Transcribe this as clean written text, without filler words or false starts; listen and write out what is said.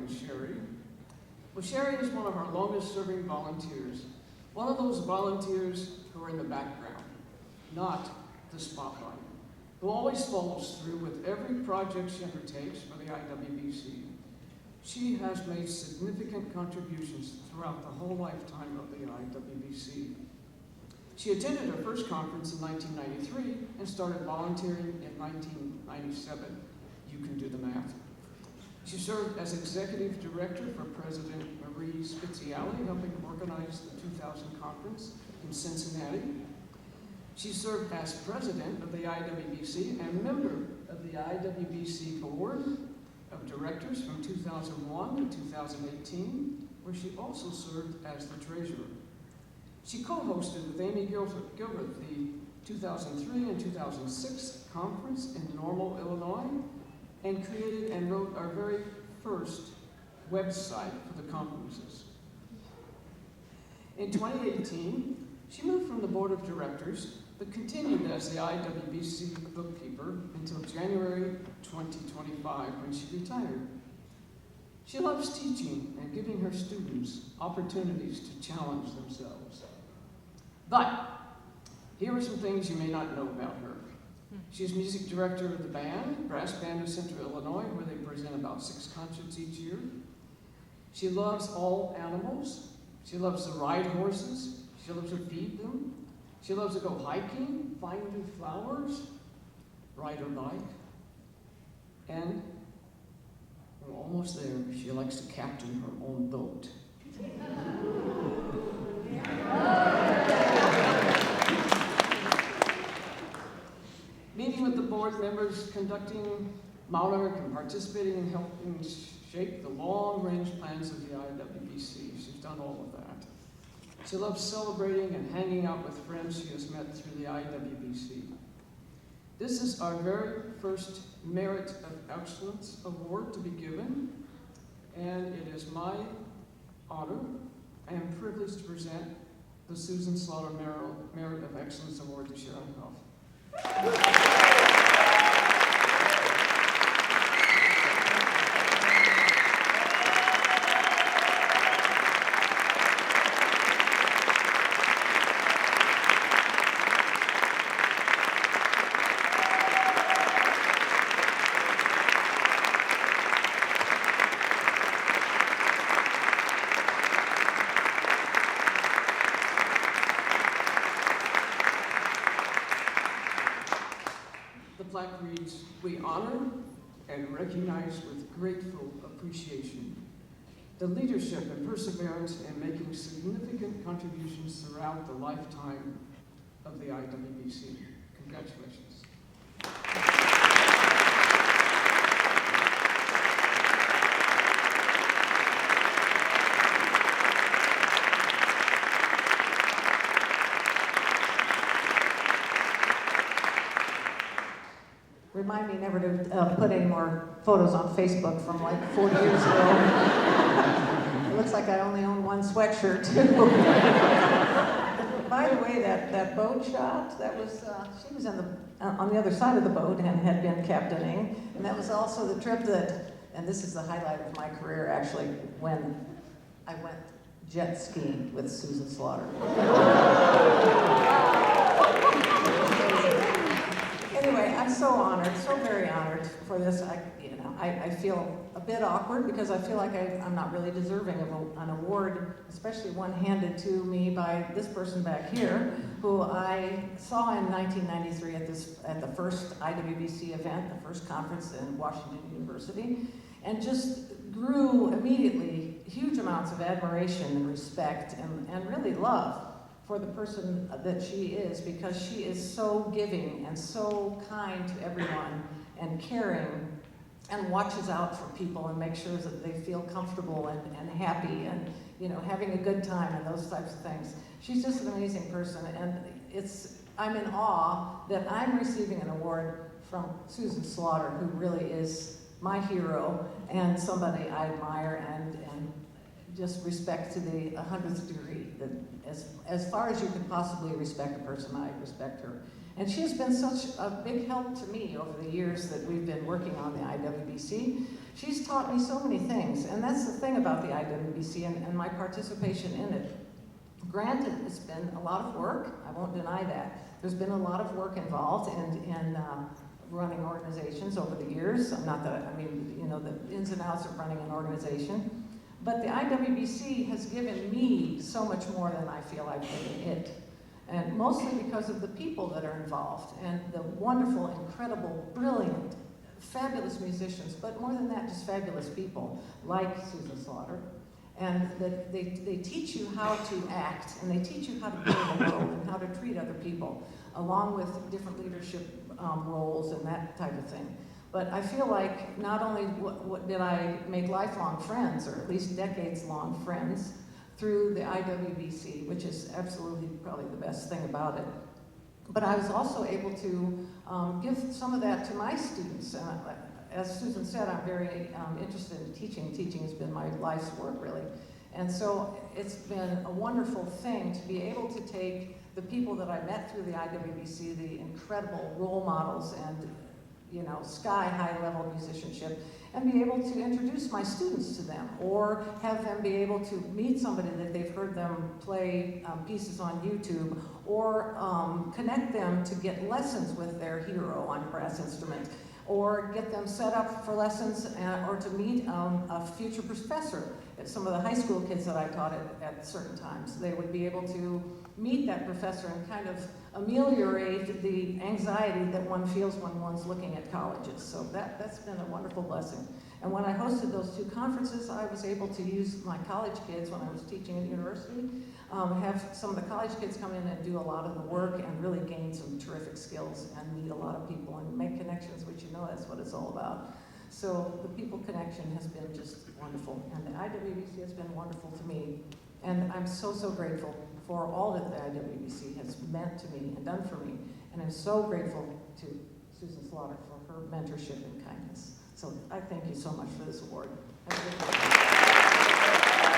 and Sherry. Well, Sherry is one of our longest serving volunteers. One of those volunteers who are in the background, not the spotlight, who always follows through with every project she undertakes for the IWBC. She has made significant contributions throughout the whole lifetime of the IWBC. She attended her first conference in 1993 and started volunteering in 1997. You can do the math. She served as executive director for President Marie Speziale, helping organize the 2000 conference in Cincinnati. She served as president of the IWBC and member of the IWBC board of directors from 2001 to 2018, where she also served as the treasurer. She co-hosted with Amy Gilbert the 2003 and 2006 conference in Normal, Illinois, and created and wrote our very first website for the conferences. In 2018, she moved from the board of directors, but continued as the IWBC bookkeeper until January 2025, when she retired. She loves teaching and giving her students opportunities to challenge themselves. But here are some things you may not know about her. She's music director of the band, brass band of Central Illinois, where they present about 6 concerts each year. She loves all animals. She loves to ride horses. She loves to feed them. She loves to go hiking, find new flowers, ride her bike. And we're almost there. She likes to captain her own boat. Meeting with the board members, conducting monarch, and participating in helping shape the long-range plans of the IWBC. She's done all of that. She loves celebrating and hanging out with friends she has met through the IWBC. This is our very first Merit of Excellence Award to be given, and it is my honor and privilege to present the Susan Slaughter Merit of Excellence Award to Sharon Huff. The plaque reads, "We honor and recognize with grateful appreciation the leadership and perseverance in making significant contributions throughout the lifetime of the IWBC." Congratulations. Remind me never to put any more photos on Facebook from like 40 years ago. It looks like I only own one sweatshirt too. By the way, that boat shot, that was, she was on the other side of the boat and had been captaining. And that was also the trip that, and this is the highlight of my career actually, when I went jet skiing with Susan Slaughter. Anyway, I'm so honored, so very honored for this. I feel a bit awkward because I feel like I'm not really deserving of an award, especially one handed to me by this person back here, who I saw in 1993 at the first IWBC event, the first conference in Washington University, and just grew immediately huge amounts of admiration and respect and really love for the person that she is, because she is so giving and so kind to everyone and caring and watches out for people and makes sure that they feel comfortable and happy and having a good time and those types of things. She's just an amazing person, and I'm in awe that I'm receiving an award from Susan Slaughter, who really is my hero and somebody I admire and just respect to the 100th degree. That as far as you can possibly respect a person, I respect her. And she has been such a big help to me over the years that we've been working on the IWBC. She's taught me so many things, and that's the thing about the IWBC and my participation in it. Granted, it's been a lot of work, I won't deny that. There's been a lot of work involved in running organizations over the years. Not that, I mean, you know, the ins and outs of running an organization. But the IWBC has given me so much more than I feel I've given it. And mostly because of the people that are involved and the wonderful, incredible, brilliant, fabulous musicians, but more than that, just fabulous people like Susan Slaughter. And that they teach you how to act, and they teach you how to be in the world and how to treat other people, along with different leadership roles and that type of thing. But I feel like not only what did I make lifelong friends, or at least decades-long friends, through the IWBC, which is absolutely probably the best thing about it, but I was also able to give some of that to my students. As Susan said, I'm very interested in teaching. Teaching has been my life's work, really. And so it's been a wonderful thing to be able to take the people that I met through the IWBC, the incredible role models and, you know, sky-high level musicianship, and be able to introduce my students to them, or have them be able to meet somebody that they've heard them play pieces on YouTube, or connect them to get lessons with their hero on a brass instrument, or get them set up for lessons, or to meet a future professor. Some of the high school kids that I taught at certain times, they would be able to meet that professor and kind of ameliorate the anxiety that one feels when one's looking at colleges. So that's been a wonderful blessing. And when I hosted those two conferences, I was able to use my college kids when I was teaching at university, have some of the college kids come in and do a lot of the work and really gain some terrific skills and meet a lot of people and make connections, which you know that's what it's all about. So the people connection has been just wonderful, and the IWBC has been wonderful to me. And I'm so, so grateful for all that the IWBC has meant to me and done for me. And I'm so grateful to Susan Slaughter for her mentorship and kindness. So I thank you so much for this award. Have a good day.